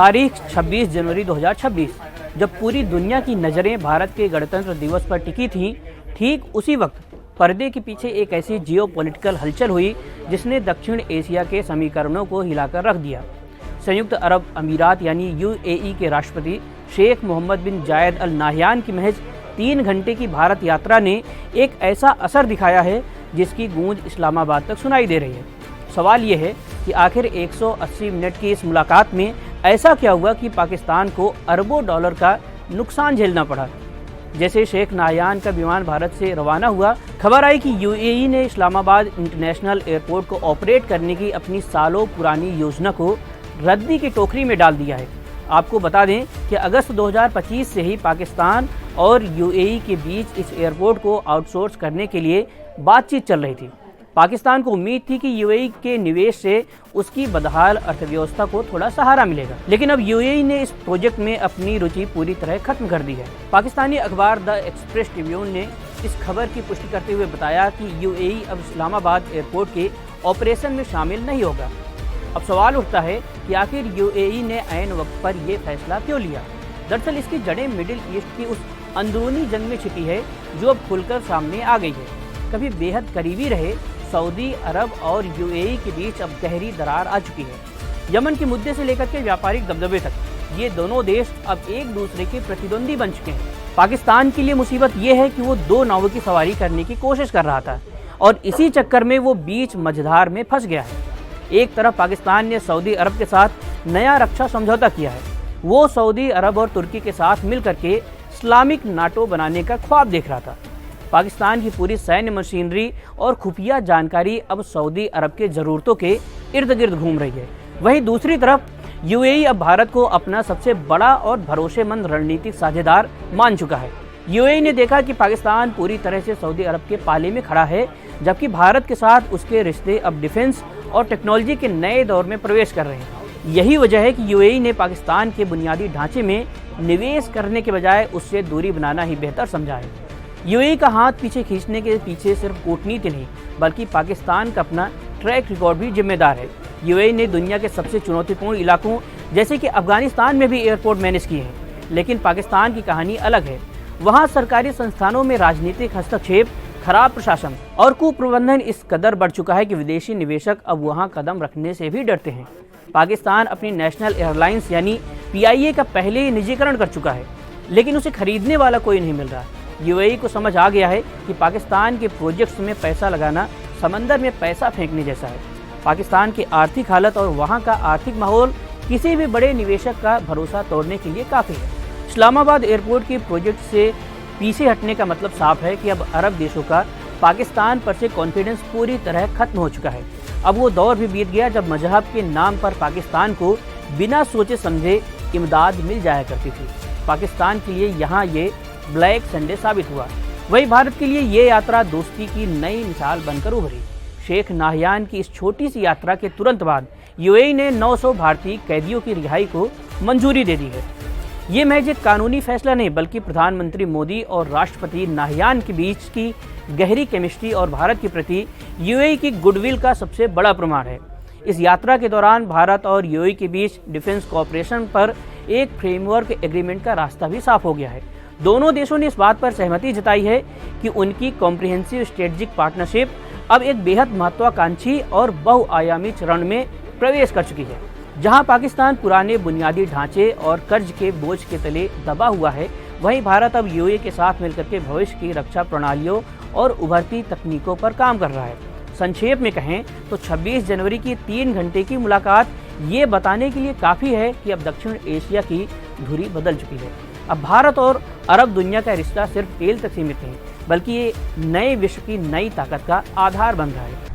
तारीख 26 जनवरी 2026, जब पूरी दुनिया की नज़रें भारत के गणतंत्र दिवस पर टिकी थीं, ठीक उसी वक्त पर्दे के पीछे एक ऐसी जियोपॉलिटिकल हलचल हुई जिसने दक्षिण एशिया के समीकरणों को हिलाकर रख दिया। संयुक्त अरब अमीरात यानी यूएई के राष्ट्रपति शेख मोहम्मद बिन जायद अल नाह्यान की महज 3 घंटे की भारत यात्रा ने एक ऐसा असर दिखाया है जिसकी गूंज इस्लामाबाद तक सुनाई दे रही है। सवाल ये है कि आखिर 180 मिनट की इस मुलाकात में ऐसा क्या हुआ कि पाकिस्तान को अरबों डॉलर का नुकसान झेलना पड़ा। जैसे शेख नाह्यान का विमान भारत से रवाना हुआ, खबर आई कि यूएई ने इस्लामाबाद इंटरनेशनल एयरपोर्ट को ऑपरेट करने की अपनी सालों पुरानी योजना को रद्दी की टोकरी में डाल दिया है। आपको बता दें कि अगस्त 2025 से ही पाकिस्तान और यूएई के बीच इस एयरपोर्ट को आउटसोर्स करने के लिए बातचीत चल रही थी। पाकिस्तान को उम्मीद थी कि यूएई के निवेश से उसकी बदहाल अर्थव्यवस्था को थोड़ा सहारा मिलेगा, लेकिन अब यूएई ने इस प्रोजेक्ट में अपनी रुचि पूरी तरह खत्म कर दी है। पाकिस्तानी अखबार द एक्सप्रेस ट्रिब्यून ने इस खबर की पुष्टि करते हुए बताया कि यूएई अब इस्लामाबाद एयरपोर्ट के ऑपरेशन में शामिल नहीं होगा। अब सवाल उठता है कि आखिर यूएई ने ऐन वक्त पर यह फैसला क्यों लिया। दरअसल इसकी जड़ें मिडिल ईस्ट की उस अंदरूनी जंग में छिपी है जो अब खुलकर सामने आ गई है। कभी बेहद करीबी रहे सऊदी अरब और यूएई के बीच अब गहरी दरार आ चुकी है। यमन के मुद्दे से लेकर के व्यापारिक दबदबे तक ये दोनों देश अब एक दूसरे के प्रतिद्वंदी बन चुके हैं। पाकिस्तान के लिए मुसीबत ये है कि वो 2 नावों की सवारी करने की कोशिश कर रहा था और इसी चक्कर में वो बीच मझधार में फंस गया है। एक तरफ पाकिस्तान ने सऊदी अरब के साथ नया रक्षा समझौता किया है। वो सऊदी अरब और तुर्की के साथ मिलकर के इस्लामिक नाटो बनाने का ख्वाब देख रहा था। पाकिस्तान की पूरी सैन्य मशीनरी और खुफिया जानकारी अब सऊदी अरब के ज़रूरतों के इर्द गिर्द घूम रही है। वहीं दूसरी तरफ यूएई अब भारत को अपना सबसे बड़ा और भरोसेमंद रणनीतिक साझेदार मान चुका है। यूएई ने देखा कि पाकिस्तान पूरी तरह से सऊदी अरब के पाले में खड़ा है, जबकि भारत के साथ उसके रिश्ते अब डिफेंस और टेक्नोलॉजी के नए दौर में प्रवेश कर रहे हैं। यही वजह है कि यूएई ने पाकिस्तान के बुनियादी ढांचे में निवेश करने के बजाय उससे दूरी बनाना ही बेहतर समझा है। यूएई का हाथ पीछे खींचने के पीछे सिर्फ कूटनीति नहीं, बल्कि पाकिस्तान का अपना ट्रैक रिकॉर्ड भी जिम्मेदार है। यूएई ने दुनिया के सबसे चुनौतीपूर्ण इलाकों जैसे कि अफगानिस्तान में भी एयरपोर्ट मैनेज किए हैं, लेकिन पाकिस्तान की कहानी अलग है। वहाँ सरकारी संस्थानों में राजनीतिक हस्तक्षेप, खराब प्रशासन और कुप्रबंधन इस कदर बढ़ चुका है कि विदेशी निवेशक अब वहाँ कदम रखने से भी डरते हैं। पाकिस्तान अपनी नेशनल एयरलाइंस यानी पीआईए का पहले ही निजीकरण कर चुका है, लेकिन उसे खरीदने वाला कोई नहीं मिल रहा। यूएई को समझ आ गया है कि पाकिस्तान के प्रोजेक्ट्स में पैसा लगाना समंदर में पैसा फेंकने जैसा है। पाकिस्तान की आर्थिक हालत और वहाँ का आर्थिक माहौल किसी भी बड़े निवेशक का भरोसा तोड़ने के लिए काफ़ी है। इस्लामाबाद एयरपोर्ट के प्रोजेक्ट से पीछे हटने का मतलब साफ है कि अब अरब देशों का पाकिस्तान पर से कॉन्फिडेंस पूरी तरह खत्म हो चुका है। अब वो दौर भी बीत गया जब मजहब के नाम पर पाकिस्तान को बिना सोचे समझे इमदाद मिल जाया करती थी। पाकिस्तान के लिए यहाँ ये ब्लैक संडे साबित हुआ। वही भारत के लिए ये यात्रा दोस्ती की नई मिसाल बनकर उभरी। शेख नाह्यान की इस छोटी सी यात्रा के तुरंत बाद यूएई ने 900 भारतीय कैदियों की रिहाई को मंजूरी दे दी है। ये महज एक कानूनी फैसला नहीं, बल्कि प्रधानमंत्री मोदी और राष्ट्रपति नाह्यान के बीच की गहरी केमिस्ट्री और भारत के प्रति यूएई की गुडविल का सबसे बड़ा प्रमाण है। इस यात्रा के दौरान भारत और यूएई के बीच डिफेंस कोऑपरेशन पर एक फ्रेमवर्क एग्रीमेंट का रास्ता भी साफ हो गया है। दोनों देशों ने इस बात पर सहमति जताई है कि उनकी कॉम्प्रिहेंसिव स्ट्रेटेजिक पार्टनरशिप अब एक बेहद महत्वाकांक्षी और बहुआयामी चरण में प्रवेश कर चुकी है। जहां पाकिस्तान पुराने बुनियादी ढांचे और कर्ज के बोझ के तले दबा हुआ है, वहीं भारत अब यूएई के साथ मिलकर के भविष्य की रक्षा प्रणालियों और उभरती तकनीकों पर काम कर रहा है। संक्षेप में कहें तो 26 जनवरी की 3 घंटे की मुलाकात ये बताने के लिए काफ़ी है कि अब दक्षिण एशिया की धुरी बदल चुकी है। अब भारत और अरब दुनिया का रिश्ता सिर्फ तेल तक सीमित नहीं, बल्कि ये नए विश्व की नई ताकत का आधार बन रहा है।